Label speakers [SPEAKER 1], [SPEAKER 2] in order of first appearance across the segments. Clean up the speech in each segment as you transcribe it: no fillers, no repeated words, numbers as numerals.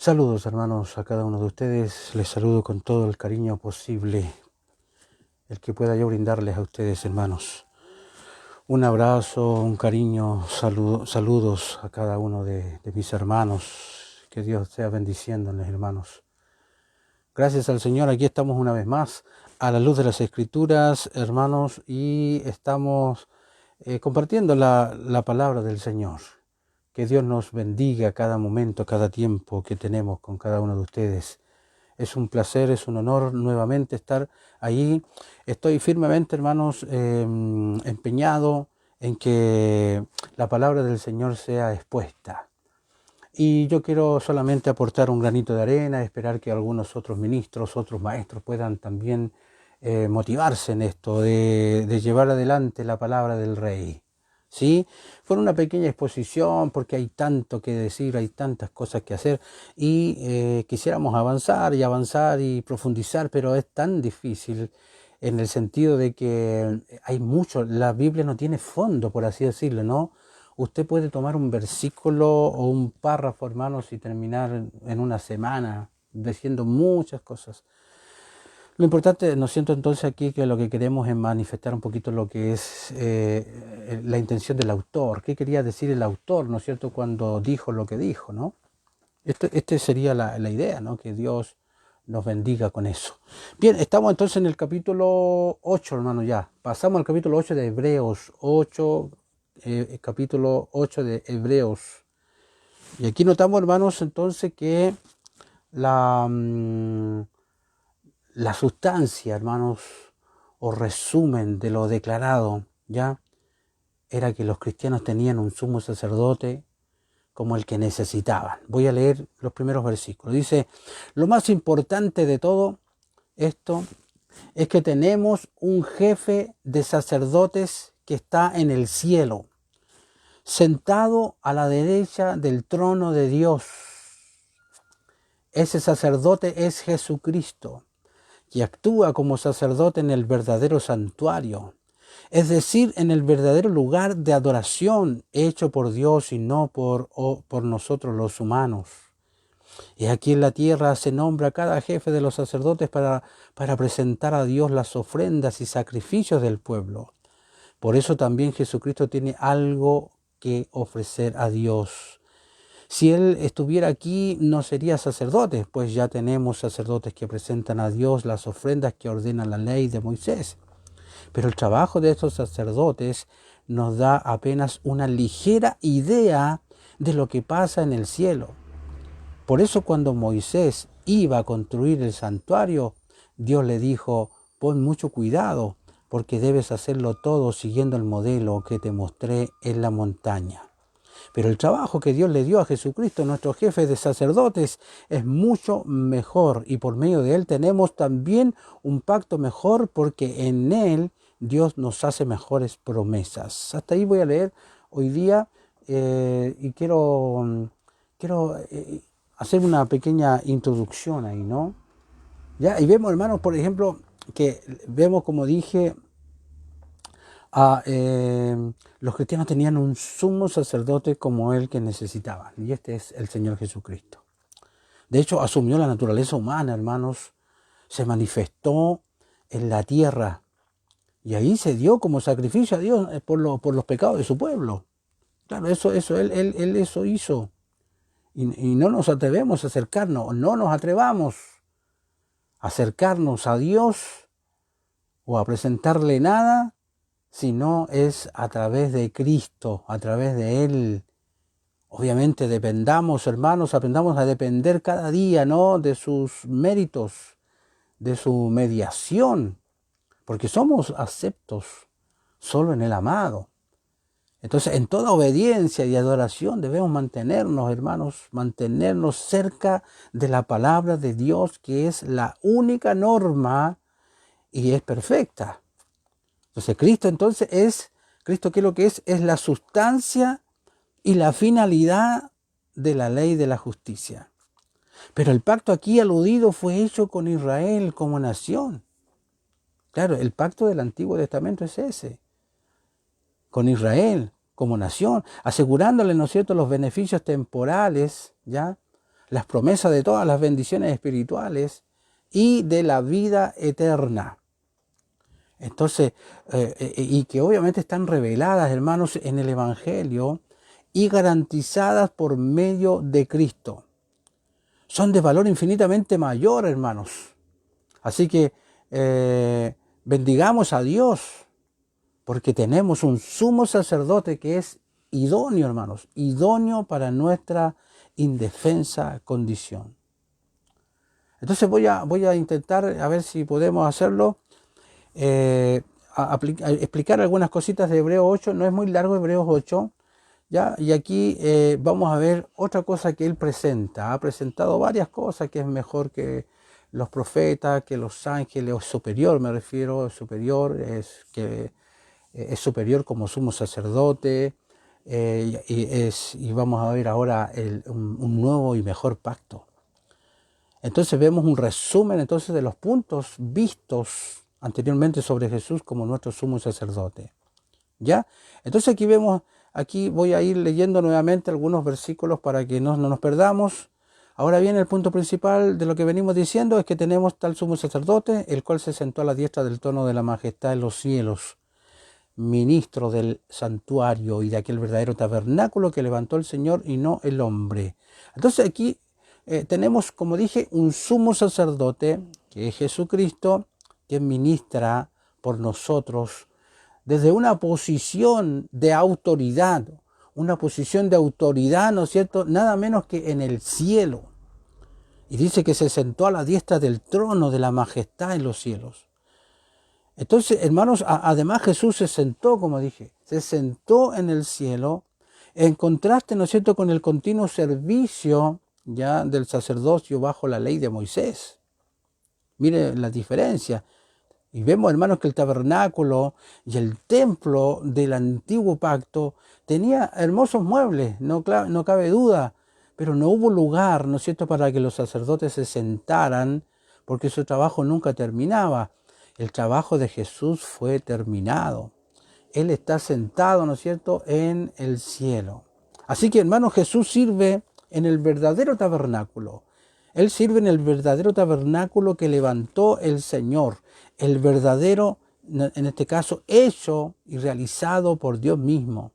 [SPEAKER 1] Saludos hermanos a cada uno de ustedes, les saludo con todo el cariño posible, el que pueda yo brindarles a ustedes hermanos. Un abrazo, un cariño, saludos a cada uno de mis hermanos, que Dios sea bendiciéndoles hermanos. Gracias al Señor, aquí estamos una vez más a la luz de las Escrituras hermanos y estamos compartiendo la palabra del Señor. Que Dios nos bendiga cada momento, cada tiempo que tenemos con cada uno de ustedes. Es un placer, es un honor nuevamente estar allí. Estoy firmemente, hermanos, empeñado en que la palabra del Señor sea expuesta. Y yo quiero solamente aportar un granito de arena, esperar que algunos otros ministros, otros maestros puedan también motivarse en esto, de llevar adelante la palabra del Rey. ¿Sí? Fue una pequeña exposición porque hay tanto que decir, hay tantas cosas que hacer y quisiéramos avanzar y profundizar, pero es tan difícil en el sentido de que hay mucho, la Biblia no tiene fondo, por así decirlo, ¿no? Usted puede tomar un versículo o un párrafo, hermanos, y terminar en una semana diciendo muchas cosas. Lo importante, ¿no siento entonces aquí que lo que queremos es manifestar un poquito lo que es la intención del autor? ¿Qué quería decir el autor, ¿no es cierto?, cuando dijo lo que dijo, ¿no? Este sería la idea, ¿no? Que Dios nos bendiga con eso. Bien, estamos entonces en el capítulo 8, hermano, ya. Pasamos al capítulo 8 de Hebreos, capítulo 8 de Hebreos. Y aquí notamos, hermanos, entonces que la sustancia, hermanos, o resumen de lo declarado, ya, era que los cristianos tenían un sumo sacerdote como el que necesitaban. Voy a leer los primeros versículos. Dice, lo más importante de todo esto es que tenemos un jefe de sacerdotes que está en el cielo, sentado a la derecha del trono de Dios. Ese sacerdote es Jesucristo, que actúa como sacerdote en el verdadero santuario, es decir, en el verdadero lugar de adoración hecho por Dios y no por nosotros los humanos. Y aquí en la tierra se nombra a cada jefe de los sacerdotes para presentar a Dios las ofrendas y sacrificios del pueblo. Por eso también Jesucristo tiene algo que ofrecer a Dios. Si Él estuviera aquí, no sería sacerdote, pues ya tenemos sacerdotes que presentan a Dios las ofrendas que ordena la ley de Moisés. Pero el trabajo de estos sacerdotes nos da apenas una ligera idea de lo que pasa en el cielo. Por eso cuando Moisés iba a construir el santuario, Dios le dijo, pon mucho cuidado, porque debes hacerlo todo siguiendo el modelo que te mostré en la montaña. Pero el trabajo que Dios le dio a Jesucristo, nuestro jefe de sacerdotes, es mucho mejor y por medio de Él tenemos también un pacto mejor porque en Él Dios nos hace mejores promesas. Hasta ahí voy a leer hoy día y quiero hacer una pequeña introducción ahí, ¿no? Ya, y vemos, hermanos, por ejemplo, que vemos, como dije, los cristianos tenían un sumo sacerdote como el que necesitaban, y este es el Señor Jesucristo. De hecho, asumió la naturaleza humana, hermanos, se manifestó en la tierra, y ahí se dio como sacrificio a Dios por los pecados de su pueblo. Claro, él eso hizo, y no nos atrevemos a acercarnos, no nos atrevamos a acercarnos a Dios o a presentarle nada, si no es a través de Cristo, a través de Él. Obviamente dependamos, hermanos, aprendamos a depender cada día, ¿no?, de sus méritos, de su mediación, porque somos aceptos solo en el amado. Entonces, en toda obediencia y adoración debemos mantenernos, hermanos, mantenernos cerca de la palabra de Dios, que es la única norma y es perfecta. Entonces, Cristo, ¿qué es lo que es? Es la sustancia y la finalidad de la ley de la justicia. Pero el pacto aquí aludido fue hecho con Israel como nación. Claro, el pacto del Antiguo Testamento es ese, con Israel como nación, asegurándole, ¿no es cierto?, los beneficios temporales, ¿ya?, las promesas de todas las bendiciones espirituales y de la vida eterna. Entonces, y que obviamente están reveladas, hermanos, en el Evangelio y garantizadas por medio de Cristo. Son de valor infinitamente mayor, hermanos. Así que bendigamos a Dios, porque tenemos un sumo sacerdote que es idóneo, hermanos, idóneo para nuestra indefensa condición. Entonces voy a intentar a ver si podemos hacerlo, a explicar algunas cositas de Hebreos 8, no es muy largo Hebreos 8, ¿ya? Y aquí vamos a ver otra cosa que él presenta. Ha presentado varias cosas, que es mejor que los profetas, que los ángeles, o superior, me refiero, superior, es superior como sumo sacerdote, y vamos a ver ahora un nuevo y mejor pacto. Entonces vemos un resumen entonces de los puntos vistos anteriormente sobre Jesús como nuestro sumo sacerdote. ¿Ya? Entonces aquí voy a ir leyendo nuevamente algunos versículos para que no nos perdamos. Ahora bien, el punto principal de lo que venimos diciendo es que tenemos tal sumo sacerdote, el cual se sentó a la diestra del trono de la majestad en los cielos, ministro del santuario y de aquel verdadero tabernáculo que levantó el Señor y no el hombre. Entonces aquí tenemos, como dije, un sumo sacerdote, que es Jesucristo, que ministra por nosotros desde una posición de autoridad, ¿no es cierto? Nada menos que en el cielo. Y dice que se sentó a la diestra del trono de la majestad en los cielos. Entonces, hermanos, además Jesús se sentó, como dije, se sentó en el cielo, en contraste, ¿no es cierto?, con el continuo servicio ya del sacerdocio bajo la ley de Moisés. Mire la diferencia. Y vemos, hermanos, que el tabernáculo y el templo del antiguo pacto tenía hermosos muebles, no cabe duda, pero no hubo lugar, ¿no es cierto?, para que los sacerdotes se sentaran, porque su trabajo nunca terminaba. El trabajo de Jesús fue terminado. Él está sentado, ¿no es cierto?, en el cielo. Así que, hermanos, Jesús sirve en el verdadero tabernáculo. Él sirve en el verdadero tabernáculo que levantó el Señor, el verdadero, en este caso, hecho y realizado por Dios mismo,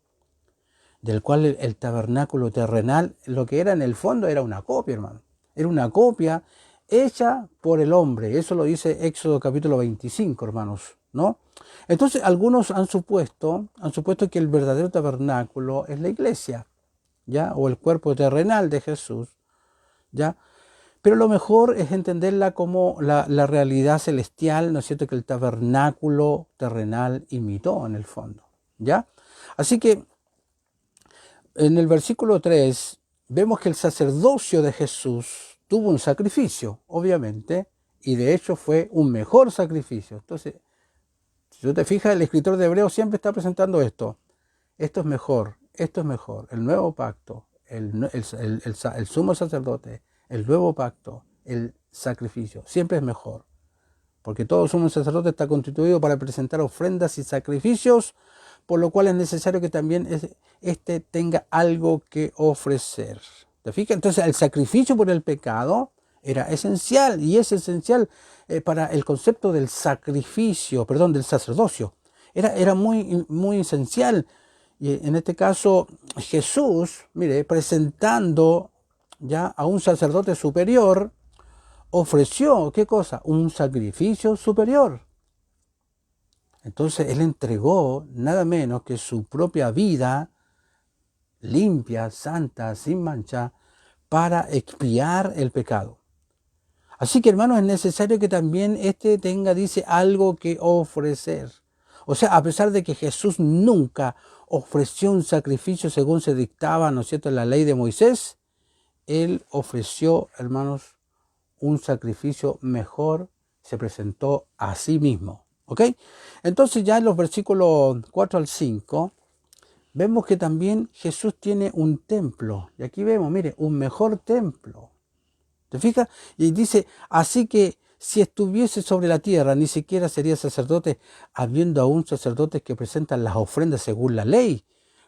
[SPEAKER 1] del cual el tabernáculo terrenal, lo que era en el fondo, era una copia, hermano. Era una copia hecha por el hombre. Eso lo dice Éxodo capítulo 25, hermanos, ¿no? Entonces, algunos han supuesto que el verdadero tabernáculo es la iglesia, ¿ya? O el cuerpo terrenal de Jesús, ¿ya? Pero lo mejor es entenderla como la realidad celestial, ¿no es cierto?, que el tabernáculo terrenal imitó en el fondo, ¿ya? Así que en el versículo 3 vemos que el sacerdocio de Jesús tuvo un sacrificio, obviamente, y de hecho fue un mejor sacrificio. Entonces, si tú te fijas, el escritor de Hebreos siempre está presentando esto. Esto es mejor, el nuevo pacto, el sumo sacerdote, el nuevo pacto, el sacrificio, siempre es mejor. Porque todo sumo sacerdote está constituido para presentar ofrendas y sacrificios, por lo cual es necesario que también éste tenga algo que ofrecer. ¿Te fijas? Entonces el sacrificio por el pecado era esencial, y es esencial para el concepto del sacrificio, del sacerdocio. Era muy esencial. Y en este caso Jesús, mire, presentando ya a un sacerdote superior, ofreció, ¿qué cosa? Un sacrificio superior. Entonces él entregó nada menos que su propia vida limpia, santa, sin mancha, para expiar el pecado. Así que, hermanos, es necesario que también dice, algo que ofrecer. O sea, a pesar de que Jesús nunca ofreció un sacrificio según se dictaba, ¿no es cierto?, en la ley de Moisés, él ofreció, hermanos, un sacrificio mejor, se presentó a sí mismo. ¿Ok? Entonces ya en los versículos 4 al 5, vemos que también Jesús tiene un templo. Y aquí vemos, mire, un mejor templo. ¿Te fijas? Y dice, así que si estuviese sobre la tierra, ni siquiera sería sacerdote, habiendo aún sacerdotes que presentan las ofrendas según la ley,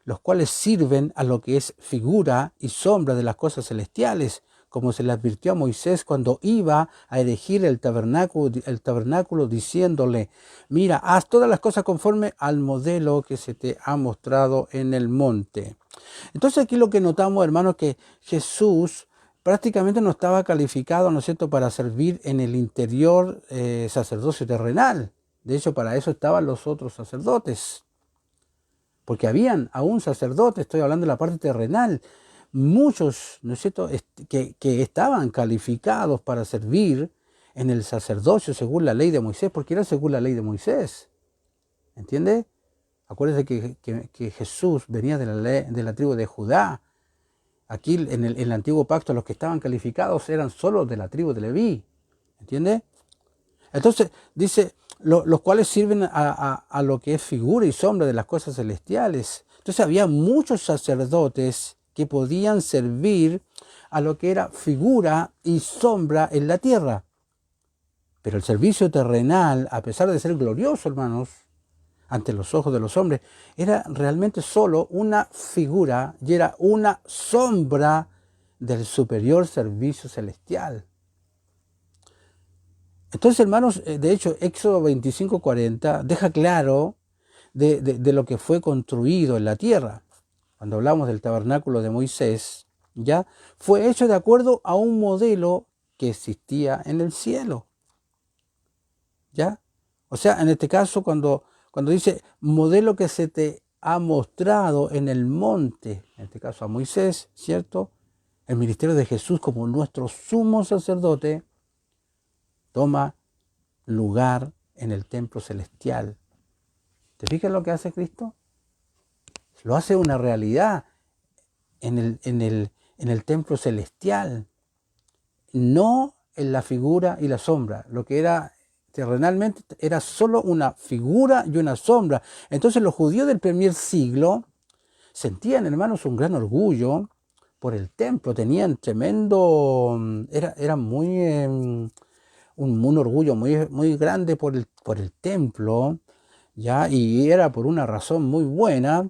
[SPEAKER 1] los cuales sirven a lo que es figura y sombra de las cosas celestiales, como se le advirtió a Moisés cuando iba a erigir el tabernáculo diciéndole, mira, haz todas las cosas conforme al modelo que se te ha mostrado en el monte. Entonces aquí lo que notamos, hermanos, que Jesús prácticamente no estaba calificado, ¿no es cierto?, para servir en el interior sacerdocio terrenal. De hecho, para eso estaban los otros sacerdotes. Porque habían aún sacerdotes, estoy hablando de la parte terrenal, muchos, ¿no es cierto?, que estaban calificados para servir en el sacerdocio según la ley de Moisés, porque era según la ley de Moisés. ¿Entiende? Acuérdense que Jesús venía de la tribu de Judá. Aquí en el antiguo pacto los que estaban calificados eran solo de la tribu de Leví. ¿Entiende? Entonces dice, los cuales sirven a lo que es figura y sombra de las cosas celestiales. Entonces había muchos sacerdotes que podían servir a lo que era figura y sombra en la tierra. Pero el servicio terrenal, a pesar de ser glorioso, hermanos, ante los ojos de los hombres, era realmente solo una figura y era una sombra del superior servicio celestial. Entonces, hermanos, de hecho, Éxodo 25:40 deja claro de lo que fue construido en la tierra. Cuando hablamos del tabernáculo de Moisés, ya fue hecho de acuerdo a un modelo que existía en el cielo. ¿Ya? O sea, en este caso, cuando dice modelo que se te ha mostrado en el monte, en este caso a Moisés, ¿cierto? El ministerio de Jesús como nuestro sumo sacerdote toma lugar en el templo celestial. ¿Te fijas lo que hace Cristo? Lo hace una realidad en el templo celestial, no en la figura y la sombra. Lo que era terrenalmente era solo una figura y una sombra. Entonces los judíos del primer siglo sentían, hermanos, un gran orgullo por el templo. Tenían tremendo, era muy un orgullo muy grande por el templo, ¿ya? Y era por una razón muy buena,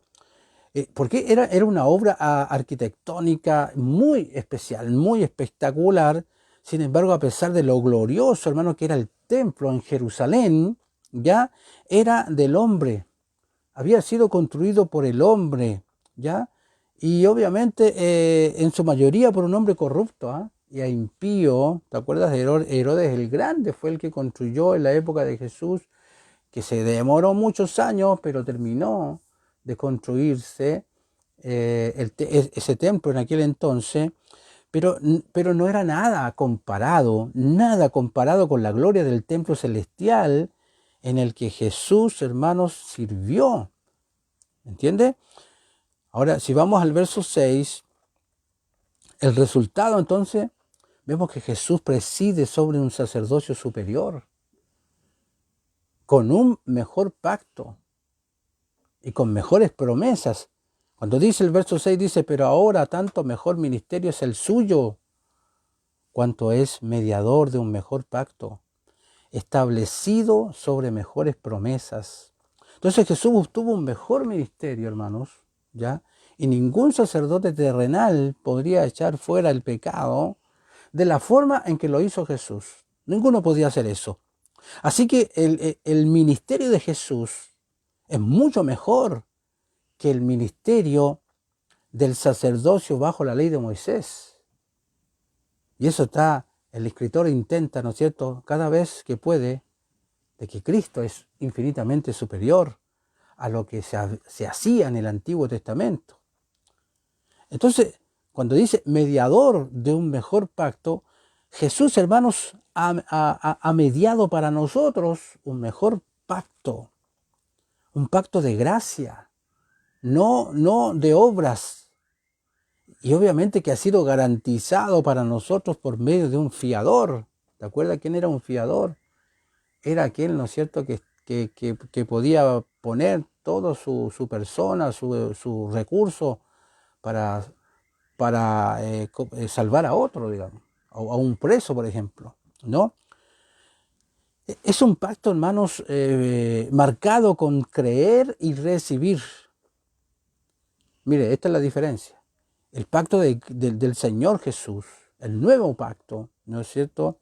[SPEAKER 1] porque era una obra arquitectónica muy especial, muy espectacular. Sin embargo, a pesar de lo glorioso, hermano, que era el templo en Jerusalén, ya era del hombre, había sido construido por el hombre, ya, y obviamente en su mayoría por un hombre corrupto, ¿ah? Y a impío. ¿Te acuerdas de Herodes el Grande? Fue el que construyó en la época de Jesús, que se demoró muchos años, pero terminó de construirse ese templo en aquel entonces, pero no era nada comparado con la gloria del templo celestial en el que Jesús, hermanos, sirvió. ¿Entiende? Ahora, si vamos al verso 6, el resultado entonces, vemos que Jesús preside sobre un sacerdocio superior, con un mejor pacto y con mejores promesas. Cuando dice el verso 6, dice, pero ahora tanto mejor ministerio es el suyo, cuanto es mediador de un mejor pacto, establecido sobre mejores promesas. Entonces Jesús obtuvo un mejor ministerio, hermanos, ¿ya? Y ningún sacerdote terrenal podría echar fuera el pecado de la forma en que lo hizo Jesús. Ninguno podía hacer eso. Así que el ministerio de Jesús es mucho mejor que el ministerio del sacerdocio bajo la ley de Moisés. Y eso el escritor intenta, ¿no es cierto?, cada vez que puede, de que Cristo es infinitamente superior a lo que se hacía en el Antiguo Testamento. Entonces, cuando dice mediador de un mejor pacto, Jesús, hermanos, ha mediado para nosotros un mejor pacto, un pacto de gracia, no de obras, y obviamente que ha sido garantizado para nosotros por medio de un fiador. ¿Te acuerdas quién era un fiador? Era aquel, ¿no es cierto?, que podía poner todo su persona, su recurso para salvar a otro, digamos, a un preso, por ejemplo, ¿no? Es un pacto, hermanos, marcado con creer y recibir. Mire, esta es la diferencia. El pacto del Señor Jesús, el nuevo pacto, ¿no es cierto?,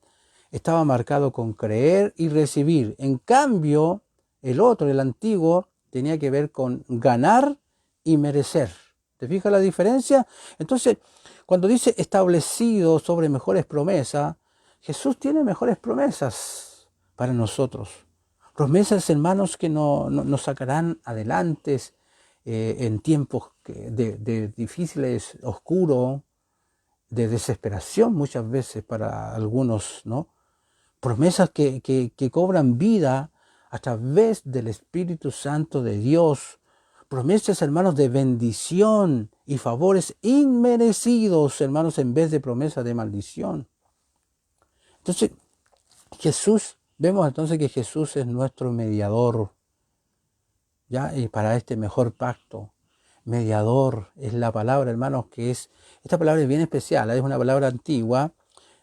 [SPEAKER 1] estaba marcado con creer y recibir. En cambio, el otro, el antiguo, tenía que ver con ganar y merecer. ¿Te fijas la diferencia? Entonces, cuando dice establecido sobre mejores promesas, Jesús tiene mejores promesas para nosotros. Promesas, hermanos, que nos sacarán adelante en tiempos de difíciles, oscuros, de desesperación muchas veces para algunos, ¿no? Promesas que cobran vida a través del Espíritu Santo de Dios. Promesas, hermanos, de bendición y favores inmerecidos, hermanos, en vez de promesas de maldición. Entonces, vemos entonces que Jesús es nuestro mediador, ¿ya? Y para este mejor pacto. Mediador es la palabra, hermanos, esta palabra es bien especial, es una palabra antigua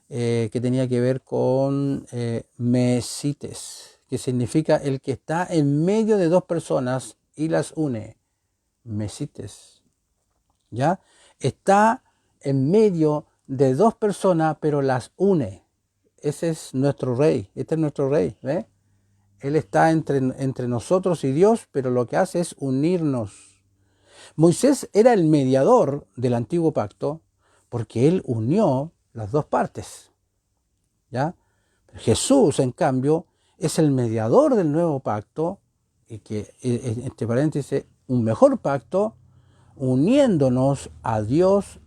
[SPEAKER 1] que tenía que ver con mesites, que significa el que está en medio de dos personas y las une. Mesites, ¿ya? Está en medio de dos personas, pero las une. Ese es nuestro rey, este es nuestro rey, ¿ve? Él está entre nosotros y Dios, pero lo que hace es unirnos. Moisés era el mediador del antiguo pacto porque él unió las dos partes, ¿ya? Jesús, en cambio, es el mediador del nuevo pacto y que, entre paréntesis, un mejor pacto uniéndonos a Dios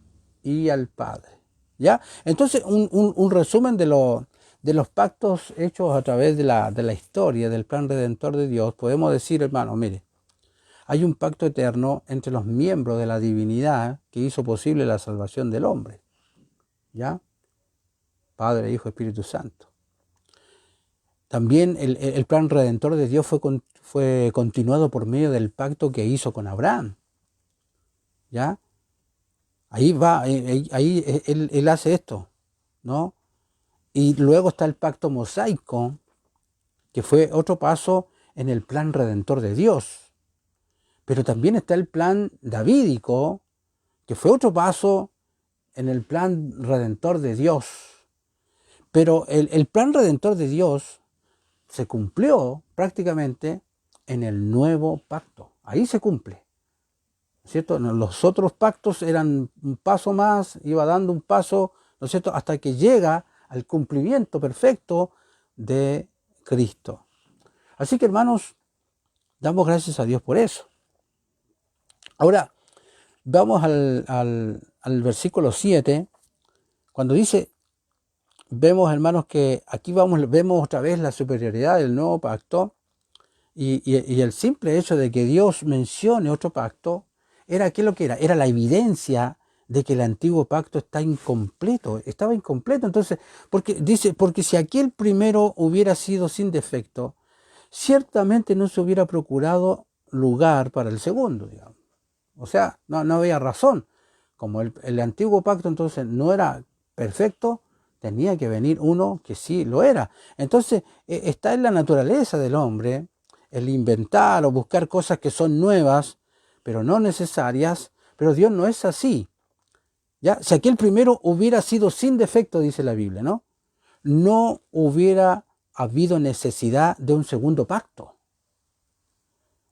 [SPEAKER 1] y al Padre, ¿ya? Entonces, un resumen de los pactos hechos a través de la historia, del plan redentor de Dios, podemos decir, hermano, mire, hay un pacto eterno entre los miembros de la divinidad que hizo posible la salvación del hombre, ¿ya? Padre, Hijo, Espíritu Santo. También el plan redentor de Dios fue continuado por medio del pacto que hizo con Abraham, ¿ya? Ahí va, ahí él hace esto, ¿no? Y luego está el pacto mosaico, que fue otro paso en el plan redentor de Dios. Pero también está el plan davídico, que fue otro paso en el plan redentor de Dios. Pero el plan redentor de Dios se cumplió prácticamente en el nuevo pacto. Ahí se cumple, ¿cierto? Los otros pactos eran un paso más, iba dando un paso, ¿no es cierto?, hasta que llega al cumplimiento perfecto de Cristo. Así que, hermanos, damos gracias a Dios por eso. Ahora, vamos al versículo 7, cuando dice, vemos, hermanos, que aquí vemos otra vez la superioridad del nuevo pacto y el simple hecho de que Dios mencione otro pacto, ¿qué es lo que era? Era la evidencia de que el antiguo pacto estaba incompleto. Entonces, porque si aquel primero hubiera sido sin defecto, ciertamente no se hubiera procurado lugar para el segundo, digamos. O sea, no había razón. Como el antiguo pacto entonces no era perfecto, tenía que venir uno que sí lo era. Entonces, está en la naturaleza del hombre el inventar o buscar cosas que son nuevas, pero no necesarias, pero Dios no es así. ¿Ya? Si aquel primero hubiera sido sin defecto, dice la Biblia, no hubiera habido necesidad de un segundo pacto.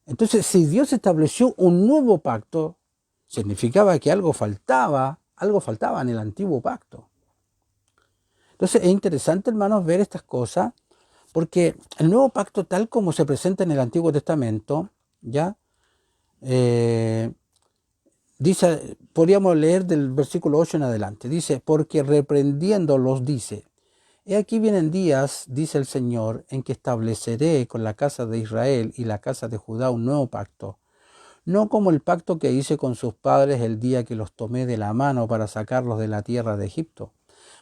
[SPEAKER 1] Entonces, si Dios estableció un nuevo pacto, significaba que algo faltaba en el antiguo pacto. Entonces, es interesante, hermanos, ver estas cosas, porque el nuevo pacto, tal como se presenta en el Antiguo Testamento, ¿ya? Dice, podríamos leer del versículo 8 en adelante, dice, porque reprendiéndolos dice, he aquí vienen días, dice el Señor, en que estableceré con la casa de Israel y la casa de Judá un nuevo pacto, no como el pacto que hice con sus padres el día que los tomé de la mano para sacarlos de la tierra de Egipto,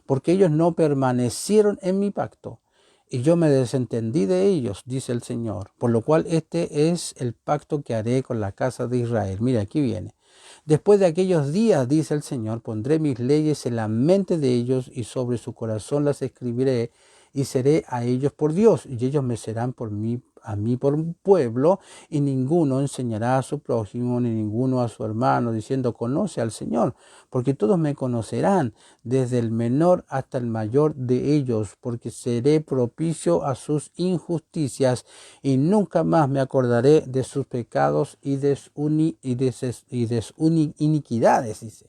[SPEAKER 1] porque ellos no permanecieron en mi pacto, y yo me desentendí de ellos, dice el Señor, por lo cual este es el pacto que haré con la casa de Israel. Mira, aquí viene. Después de aquellos días, dice el Señor, pondré mis leyes en la mente de ellos y sobre su corazón las escribiré y seré a ellos por Dios y ellos me serán por mí a mí por pueblo, y ninguno enseñará a su prójimo, ni ninguno a su hermano, diciendo, conoce al Señor, porque todos me conocerán, desde el menor hasta el mayor de ellos, porque seré propicio a sus injusticias, y nunca más me acordaré de sus pecados y de sus iniquidades, dice.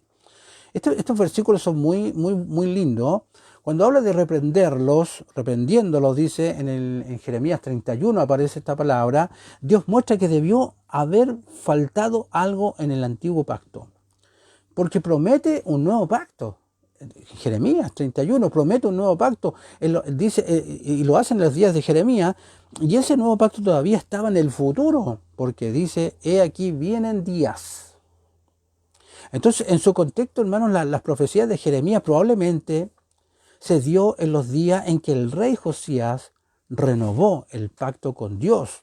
[SPEAKER 1] Estos versículos son muy lindos. Cuando habla de reprendiéndolos, dice en Jeremías 31 aparece esta palabra, Dios muestra que debió haber faltado algo en el antiguo pacto, porque promete un nuevo pacto. Jeremías 31 promete un nuevo pacto, dice, y lo hace en los días de Jeremías, y ese nuevo pacto todavía estaba en el futuro, porque dice, he aquí vienen días. Entonces, en su contexto, hermanos, las profecías de Jeremías probablemente se dio en los días en que el rey Josías renovó el pacto con Dios.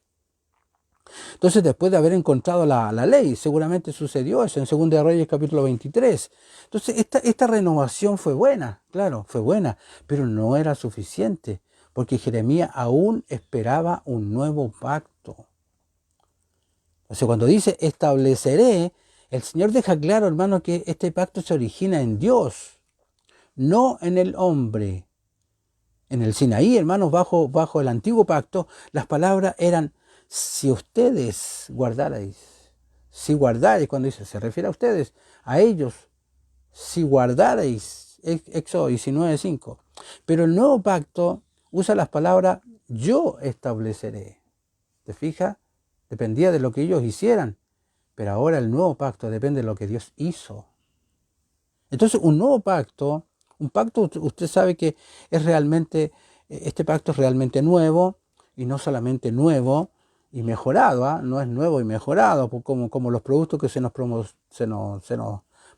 [SPEAKER 1] Entonces, después de haber encontrado la ley, seguramente sucedió eso en 2 de Reyes capítulo 23. Entonces, esta renovación fue buena, claro, fue buena, pero no era suficiente, porque Jeremías aún esperaba un nuevo pacto. Entonces, cuando dice estableceré, el Señor deja claro, hermano, que este pacto se origina en Dios, no en el hombre. En el Sinaí, hermanos, bajo el antiguo pacto, las palabras eran, si ustedes guardarais, si guardarais, cuando dice, se refiere a ustedes, a ellos, si guardarais, Éxodo 19:5. Pero el nuevo pacto usa las palabras, yo estableceré. ¿Te fijas? Dependía de lo que ellos hicieran. Pero ahora el nuevo pacto depende de lo que Dios hizo. Entonces, un nuevo pacto, un pacto, usted sabe que es realmente, este pacto es realmente nuevo, y no solamente nuevo y mejorado, ¿eh? No es nuevo y mejorado, como los productos que se nos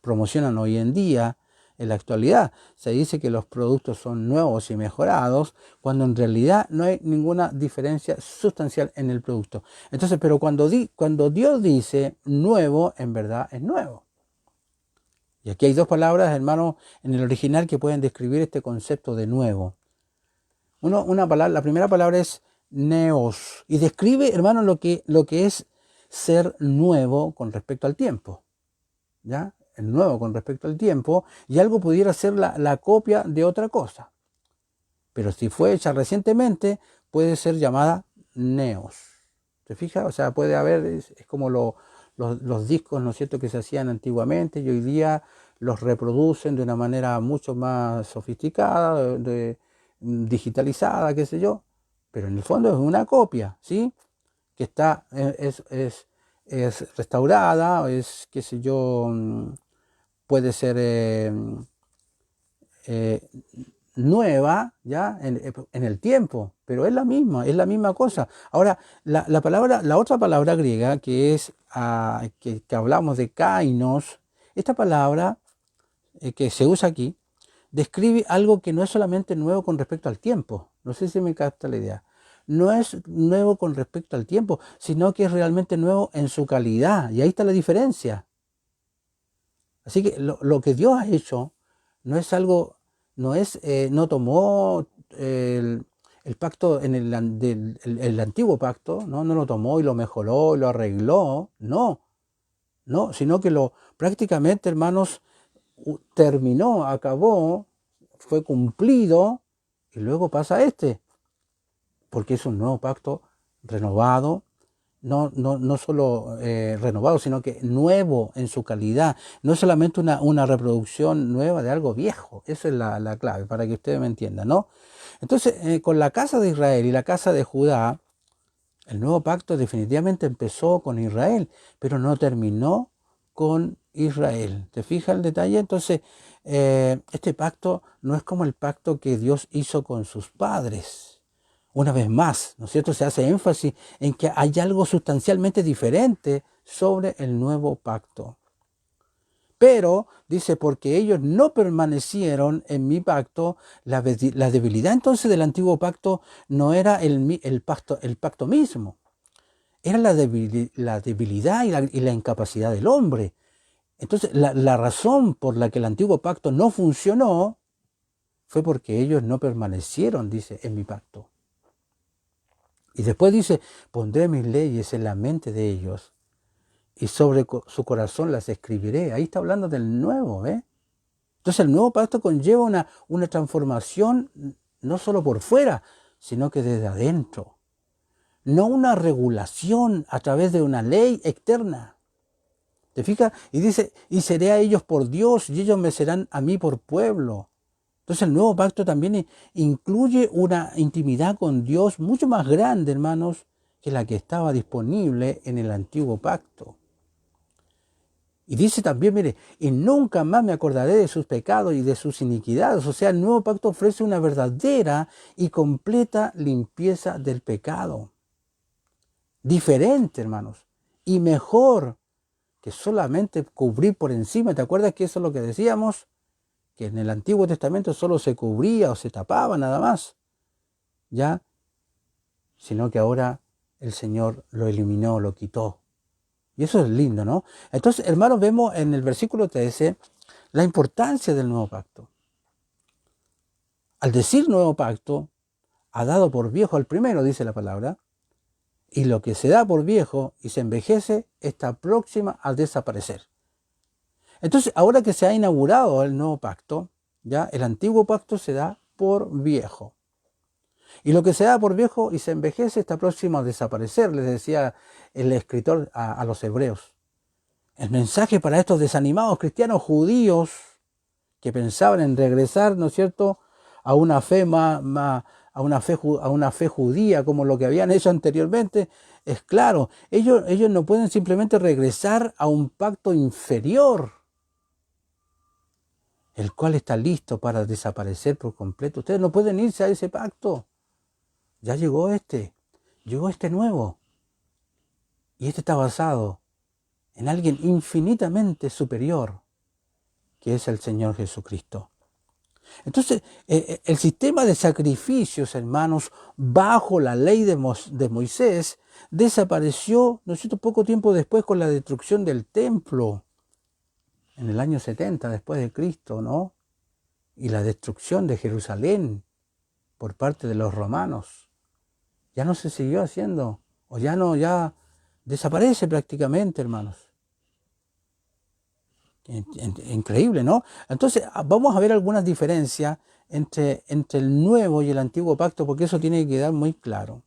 [SPEAKER 1] promocionan hoy en día, en la actualidad. Se dice que los productos son nuevos y mejorados, cuando en realidad no hay ninguna diferencia sustancial en el producto. Entonces, pero cuando Dios dice nuevo, en verdad es nuevo. Y aquí hay dos palabras, hermano, en el original que pueden describir este concepto de nuevo. La primera palabra es neos, y describe, hermano, lo que es ser nuevo con respecto al tiempo. ¿Ya? El nuevo con respecto al tiempo, y algo pudiera ser la copia de otra cosa. Pero si fue hecha recientemente, puede ser llamada neos. ¿Te fijas? O sea, puede haber, es como los discos, ¿no es cierto?, que se hacían antiguamente, y hoy día los reproducen de una manera mucho más sofisticada, digitalizada, qué sé yo. Pero en el fondo es una copia, ¿sí? Que está, es restaurada, es, qué sé yo, puede ser nueva, ¿ya? En el tiempo, pero es la misma cosa. Ahora, la otra palabra griega, que es, que hablamos de kainos, esta palabra que se usa aquí, describe algo que no es solamente nuevo con respecto al tiempo. No sé si me capta la idea. No es nuevo con respecto al tiempo, sino que es realmente nuevo en su calidad. Y ahí está la diferencia. Así que lo que Dios ha hecho no es algo, no tomó el pacto en el antiguo pacto, no lo tomó y lo mejoró y lo arregló, no, sino que prácticamente, hermanos, terminó, acabó, fue cumplido, y luego pasa porque es un nuevo pacto renovado, no solo renovado, sino que nuevo en su calidad, no solamente una reproducción nueva de algo viejo. Esa es la clave, para que ustedes me entiendan, ¿no? Entonces, con la casa de Israel y la casa de Judá, el nuevo pacto definitivamente empezó con Israel, pero no terminó con Israel. ¿Te fijas el detalle? Entonces, este pacto no es como el pacto que Dios hizo con sus padres. Una vez más, ¿no es cierto?, se hace énfasis en que hay algo sustancialmente diferente sobre el nuevo pacto. Pero, dice, porque ellos no permanecieron en mi pacto, la debilidad entonces del antiguo pacto no era el pacto mismo, era la debilidad y la incapacidad del hombre. Entonces, la razón por la que el antiguo pacto no funcionó fue porque ellos no permanecieron, dice, en mi pacto. Y después dice, pondré mis leyes en la mente de ellos y sobre su corazón las escribiré. Ahí está hablando del nuevo, ¿eh? Entonces el nuevo pacto conlleva una transformación no solo por fuera, sino que desde adentro. No una regulación a través de una ley externa. ¿Te fijas? Y dice, y seré a ellos por Dios y ellos me serán a mí por pueblo. Entonces el nuevo pacto también incluye una intimidad con Dios mucho más grande, hermanos, que la que estaba disponible en el antiguo pacto. Y dice también, mire, y nunca más me acordaré de sus pecados y de sus iniquidades. O sea, el nuevo pacto ofrece una verdadera y completa limpieza del pecado. Diferente, hermanos, y mejor que solamente cubrir por encima. ¿Te acuerdas que eso es lo que decíamos? Que en el Antiguo Testamento solo se cubría o se tapaba nada más, ¿ya? Sino que ahora el Señor lo eliminó, lo quitó. Y eso es lindo, ¿no? Entonces, hermanos, vemos en el versículo 13 la importancia del nuevo pacto. Al decir nuevo pacto, ha dado por viejo al primero, dice la palabra, y lo que se da por viejo y se envejece está próxima a desaparecer. Entonces, ahora que se ha inaugurado el nuevo pacto, ya el antiguo pacto se da por viejo. Y lo que se da por viejo y se envejece está próximo a desaparecer, les decía el escritor a los hebreos. El mensaje para estos desanimados cristianos judíos que pensaban en regresar, ¿no es cierto?, a una fe a una fe judía como lo que habían hecho anteriormente, es claro, ellos no pueden simplemente regresar a un pacto inferior, el cual está listo para desaparecer por completo. Ustedes no pueden irse a ese pacto. Ya llegó este nuevo. Y este está basado en alguien infinitamente superior, que es el Señor Jesucristo. Entonces, el sistema de sacrificios, hermanos, bajo la ley de Moisés, desapareció, ¿no es cierto?, poco tiempo después con la destrucción del templo, en el año 70 después de Cristo, ¿no? Y la destrucción de Jerusalén por parte de los romanos. Ya no se siguió haciendo, o ya desaparece prácticamente, hermanos. Increíble, ¿no? Entonces, vamos a ver algunas diferencias entre el nuevo y el antiguo pacto, porque eso tiene que quedar muy claro.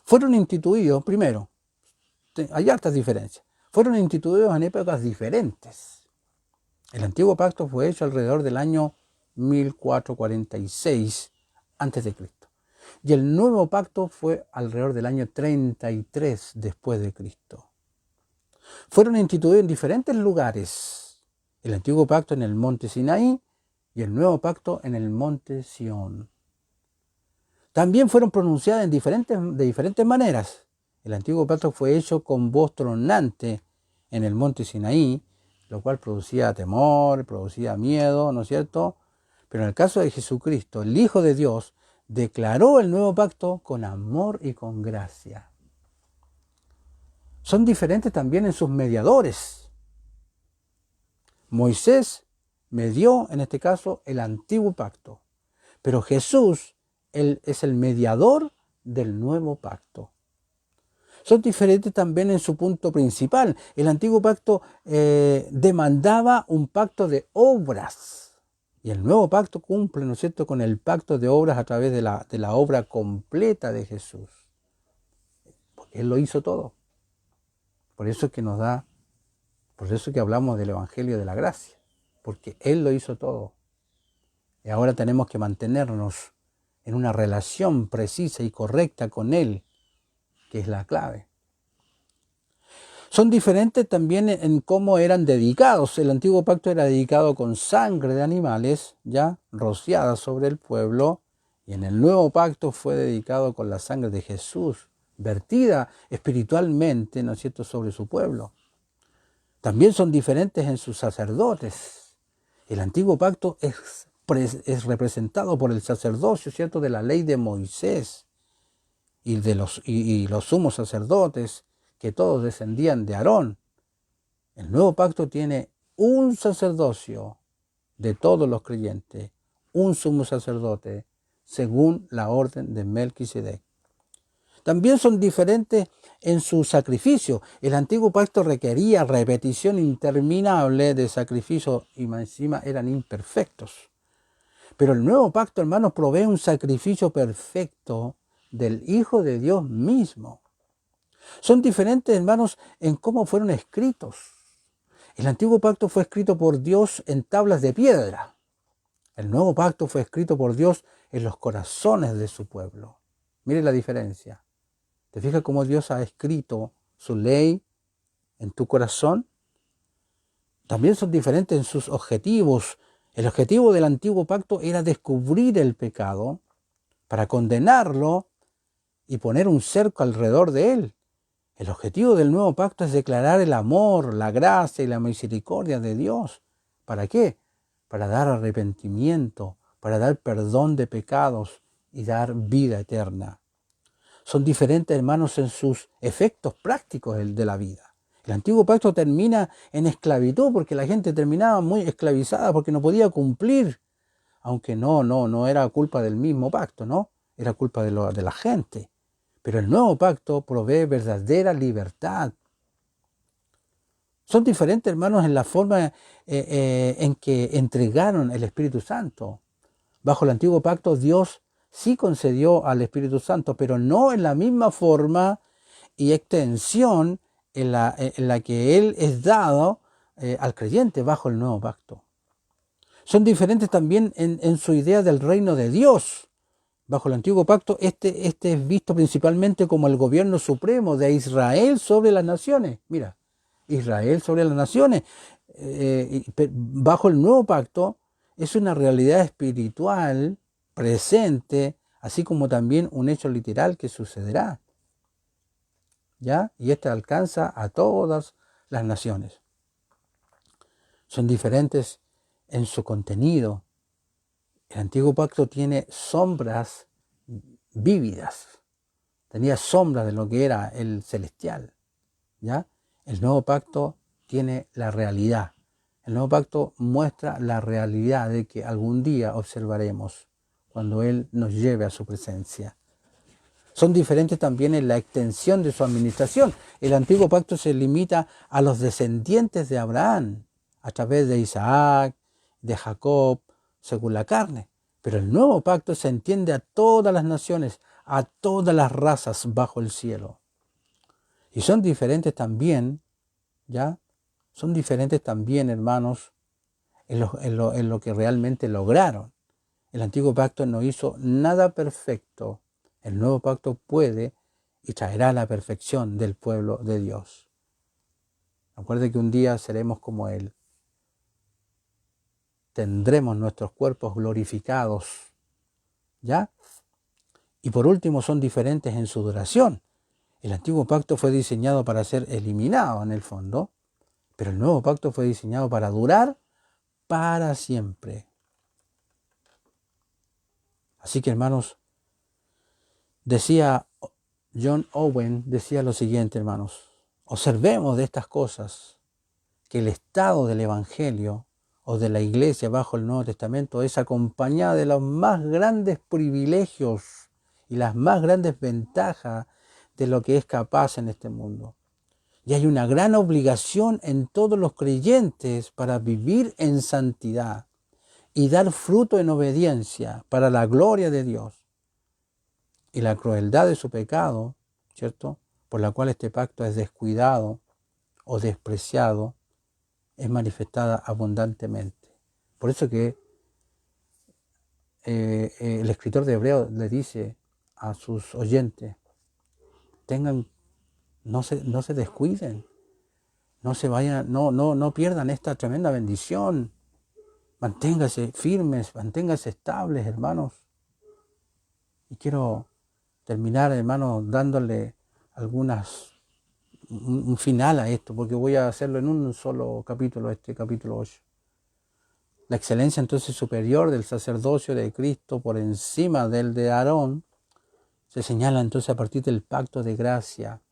[SPEAKER 1] Fueron instituidos, primero, hay hartas diferencias, fueron instituidos en épocas diferentes. El antiguo pacto fue hecho alrededor del año 1446 a.C. Y el nuevo pacto fue alrededor del año 33 después de Cristo. Fueron instituidos en diferentes lugares. El antiguo pacto en el monte Sinaí y el nuevo pacto en el monte Sión. También fueron pronunciadas de diferentes maneras. El antiguo pacto fue hecho con voz tronante en el monte Sinaí, lo cual producía temor, producía miedo, ¿no es cierto? Pero en el caso de Jesucristo, el Hijo de Dios, declaró el nuevo pacto con amor y con gracia. Son diferentes también en sus mediadores. Moisés medió, en este caso, el antiguo pacto, pero Jesús, él es el mediador del nuevo pacto. Son diferentes también en su punto principal. El antiguo pacto demandaba un pacto de obras. Y el nuevo pacto cumple, ¿no es cierto?, con el pacto de obras a través de la obra completa de Jesús. Porque Él lo hizo todo. Por eso que hablamos del Evangelio de la Gracia. Porque Él lo hizo todo. Y ahora tenemos que mantenernos en una relación precisa y correcta con Él, que es la clave. Son diferentes también en cómo eran dedicados. El antiguo pacto era dedicado con sangre de animales, ya rociada sobre el pueblo, y en el nuevo pacto fue dedicado con la sangre de Jesús, vertida espiritualmente, ¿no es cierto?, sobre su pueblo. También son diferentes en sus sacerdotes. El antiguo pacto es representado por el sacerdocio, ¿cierto?, de la ley de Moisés y los sumos sacerdotes, que todos descendían de Aarón. El nuevo pacto tiene un sacerdocio de todos los creyentes, un sumo sacerdote, según la orden de Melquisedec. También son diferentes en su sacrificio. El antiguo pacto requería repetición interminable de sacrificios y más encima eran imperfectos. Pero el nuevo pacto, hermanos, provee un sacrificio perfecto del Hijo de Dios mismo. Son diferentes, hermanos, en cómo fueron escritos. El antiguo pacto fue escrito por Dios en tablas de piedra. El nuevo pacto fue escrito por Dios en los corazones de su pueblo. Mire la diferencia. ¿Te fijas cómo Dios ha escrito su ley en tu corazón? También son diferentes en sus objetivos. El objetivo del antiguo pacto era descubrir el pecado para condenarlo y poner un cerco alrededor de él. El objetivo del nuevo pacto es declarar el amor, la gracia y la misericordia de Dios. ¿Para qué? Para dar arrepentimiento, para dar perdón de pecados y dar vida eterna. Son diferentes, hermanos, en sus efectos prácticos de la vida. El antiguo pacto termina en esclavitud porque la gente terminaba muy esclavizada porque no podía cumplir, aunque no era culpa del mismo pacto, ¿no? Era culpa de la gente. Pero el nuevo pacto provee verdadera libertad. Son diferentes, hermanos, en la forma en que entregaron el Espíritu Santo. Bajo el antiguo pacto, Dios sí concedió al Espíritu Santo, pero no en la misma forma y extensión en la que Él es dado al creyente bajo el nuevo pacto. Son diferentes también en su idea del reino de Dios. Bajo el antiguo pacto, este es visto principalmente como el gobierno supremo de Israel sobre las naciones. Mira, Israel sobre las naciones. Bajo el nuevo pacto es una realidad espiritual presente, así como también un hecho literal que sucederá. ¿Ya? Y este alcanza a todas las naciones. Son diferentes en su contenido. El antiguo pacto tiene sombras vívidas. Tenía sombras de lo que era el celestial. ¿Ya? El nuevo pacto tiene la realidad. El nuevo pacto muestra la realidad de que algún día observaremos cuando Él nos lleve a su presencia. Son diferentes también en la extensión de su administración. El antiguo pacto se limita a los descendientes de Abraham, a través de Isaac, de Jacob, según la carne. Pero el nuevo pacto se entiende a todas las naciones, a todas las razas bajo el cielo. Y son diferentes también, ¿ya? Son diferentes también, hermanos, en lo que realmente lograron. El antiguo pacto no hizo nada perfecto. El nuevo pacto puede y traerá la perfección del pueblo de Dios. Recuerde que un día seremos como Él. Tendremos nuestros cuerpos glorificados, ¿ya? Y por último, son diferentes en su duración. El antiguo pacto fue diseñado para ser eliminado en el fondo, pero el nuevo pacto fue diseñado para durar para siempre. Así que, hermanos, decía John Owen, decía lo siguiente, hermanos: observemos de estas cosas que el estado del Evangelio o de la Iglesia bajo el Nuevo Testamento es acompañada de los más grandes privilegios y las más grandes ventajas de lo que es capaz en este mundo. Y hay una gran obligación en todos los creyentes para vivir en santidad y dar fruto en obediencia para la gloria de Dios. Y la crueldad de su pecado, ¿cierto?, por la cual este pacto es descuidado o despreciado, es manifestada abundantemente. Por eso que el escritor de Hebreos le dice a sus oyentes: no se descuiden, no se vayan, no pierdan esta tremenda bendición. Manténganse firmes, manténganse estables, hermanos. Y quiero terminar, hermanos, dándole un final a esto, porque voy a hacerlo en un solo capítulo, este capítulo 8. La excelencia entonces superior del sacerdocio de Cristo por encima del de Aarón se señala entonces a partir del pacto de gracia,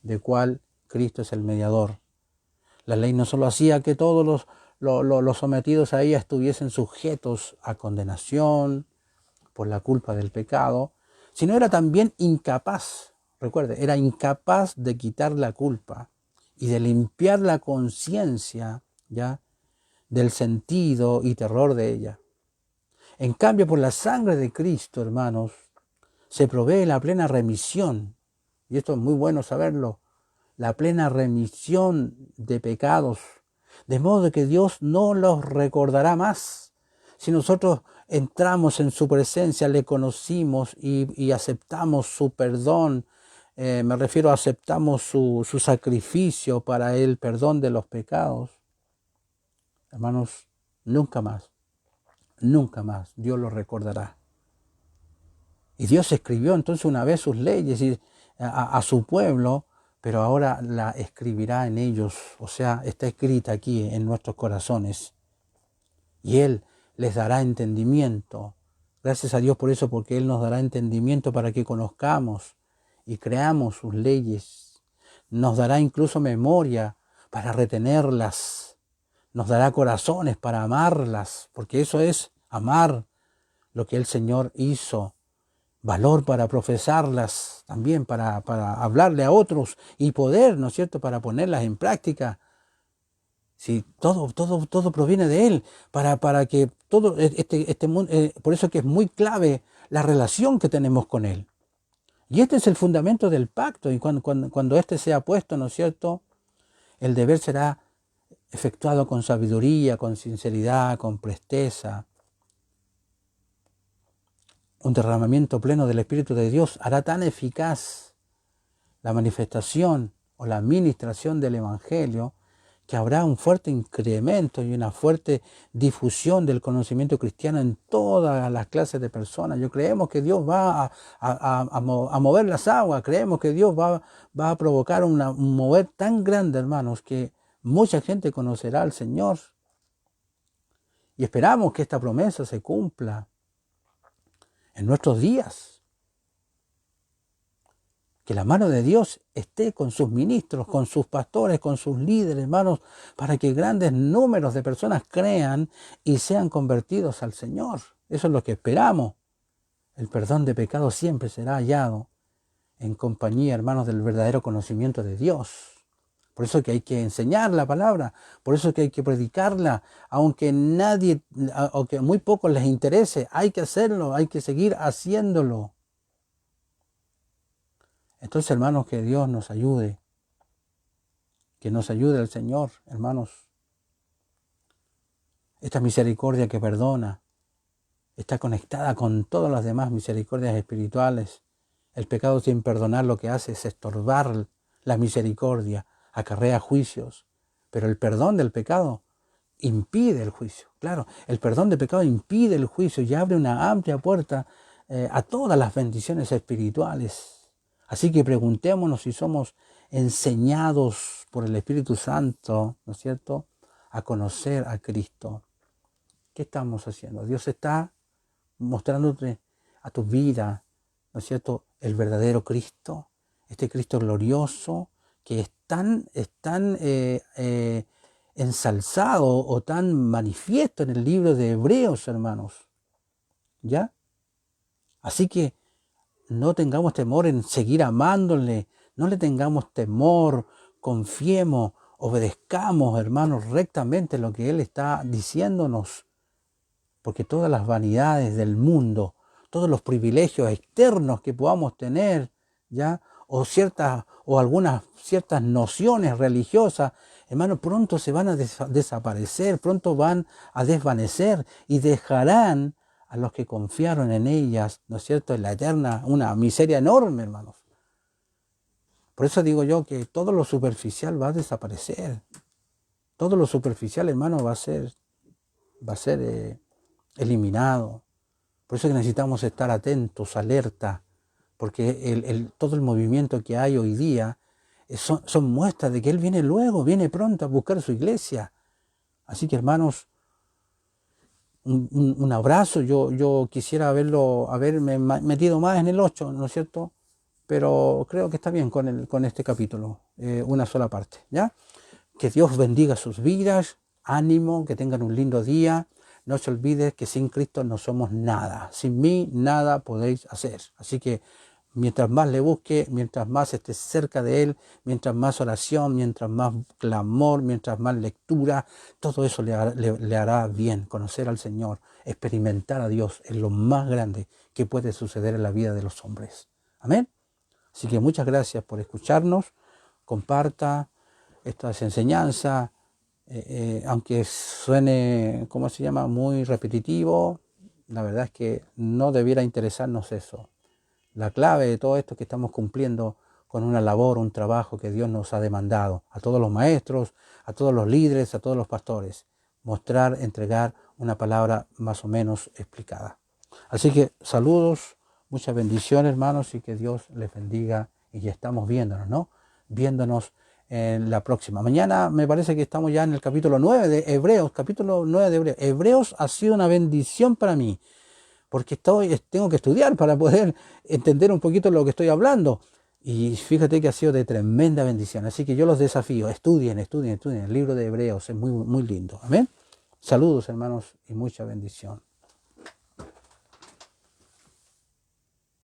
[SPEAKER 1] de cual Cristo es el mediador. La ley no solo hacía que todos los sometidos a ella estuviesen sujetos a condenación por la culpa del pecado, sino era también incapaz recuerde, era incapaz de quitar la culpa y de limpiar la conciencia, ¿ya?, del sentido y terror de ella. En cambio, por la sangre de Cristo, hermanos, se provee la plena remisión, y esto es muy bueno saberlo, la plena remisión de pecados, de modo que Dios no los recordará más. Si nosotros entramos en su presencia, le conocimos y aceptamos su perdón, me refiero a aceptamos su sacrificio para el perdón de los pecados, hermanos, nunca más Dios lo recordará. Y Dios escribió entonces una vez sus leyes a su pueblo, pero ahora la escribirá en ellos, o sea, está escrita aquí en nuestros corazones. Y Él les dará entendimiento. Gracias a Dios por eso, porque Él nos dará entendimiento para que conozcamos y creamos sus leyes. Nos dará incluso memoria para retenerlas. Nos dará corazones para amarlas, porque eso es amar lo que el Señor hizo. Valor para profesarlas, también para hablarle a otros y poder, ¿no es cierto?, para ponerlas en práctica. Sí, todo proviene de Él, para que todo este mundo, por eso que es muy clave la relación que tenemos con Él. Y este es el fundamento del pacto, y cuando este sea puesto, ¿no es cierto?, el deber será efectuado con sabiduría, con sinceridad, con presteza. Un derramamiento pleno del Espíritu de Dios hará tan eficaz la manifestación o la administración del Evangelio que habrá un fuerte incremento y una fuerte difusión del conocimiento cristiano en todas las clases de personas. Creemos que Dios va a mover las aguas, creemos que Dios va a provocar un mover tan grande, hermanos, que mucha gente conocerá al Señor. Y esperamos que esta promesa se cumpla en nuestros días. Que la mano de Dios esté con sus ministros, con sus pastores, con sus líderes, hermanos, para que grandes números de personas crean y sean convertidos al Señor. Eso es lo que esperamos. El perdón de pecados siempre será hallado en compañía, hermanos, del verdadero conocimiento de Dios. Por eso que hay que enseñar la palabra, por eso que hay que predicarla, aunque muy pocos les interese, hay que hacerlo, hay que seguir haciéndolo. Entonces, hermanos, que Dios nos ayude, que nos ayude el Señor, hermanos. Esta misericordia que perdona está conectada con todas las demás misericordias espirituales. El pecado sin perdonar lo que hace es estorbar la misericordia, acarrea juicios, pero el perdón del pecado impide el juicio. Claro, el perdón del pecado impide el juicio y abre una amplia puerta a todas las bendiciones espirituales. Así que preguntémonos si somos enseñados por el Espíritu Santo, ¿no es cierto?, a conocer a Cristo. ¿Qué estamos haciendo? Dios está mostrándote a tu vida, ¿no es cierto?, el verdadero Cristo, este Cristo glorioso que es tan ensalzado o tan manifiesto en el libro de Hebreos, hermanos. ¿Ya? Así que no tengamos temor en seguir amándole, no le tengamos temor, confiemos, obedezcamos, hermanos, rectamente lo que Él está diciéndonos, porque todas las vanidades del mundo, todos los privilegios externos que podamos tener, ¿ya?, o algunas ciertas nociones religiosas, hermanos, pronto se van a desaparecer, pronto van a desvanecer y dejarán a los que confiaron en ellas, ¿no es cierto?, en la eterna, una miseria enorme, hermanos. Por eso digo yo que todo lo superficial va a desaparecer. Todo lo superficial, hermano, va a ser eliminado. Por eso que necesitamos estar atentos, alerta, porque todo el movimiento que hay hoy día son muestras de que Él viene luego, viene pronto a buscar su iglesia. Así que, hermanos, un abrazo. Yo quisiera haberme metido más en el 8, ¿no es cierto?, pero creo que está bien con este capítulo, una sola parte, ¿ya? Que Dios bendiga sus vidas, ánimo, que tengan un lindo día. No se olviden que sin Cristo no somos nada. Sin mí nada podéis hacer. Así que Mientras más le busque, mientras más esté cerca de Él, mientras más oración, mientras más clamor, mientras más lectura, todo eso le hará bien. Conocer al Señor, experimentar a Dios es lo más grande que puede suceder en la vida de los hombres. Amén. Así que muchas gracias por escucharnos. Comparta estas enseñanzas, aunque suene, ¿cómo se llama?, muy repetitivo. La verdad es que no debiera interesarnos eso. La clave de todo esto es que estamos cumpliendo con una labor, un trabajo que Dios nos ha demandado a todos los maestros, a todos los líderes, a todos los pastores. Mostrar, entregar una palabra más o menos explicada. Así que saludos, muchas bendiciones, hermanos, y que Dios les bendiga. Y ya estamos viéndonos, ¿no? Viéndonos en la próxima. Mañana me parece que estamos ya en el capítulo 9 de Hebreos, capítulo 9 de Hebreos. Hebreos ha sido una bendición para mí, porque tengo que estudiar para poder entender un poquito lo que estoy hablando. Y fíjate que ha sido de tremenda bendición. Así que yo los desafío, estudien. El libro de Hebreos es muy, muy lindo. Amén. Saludos, hermanos, y mucha bendición.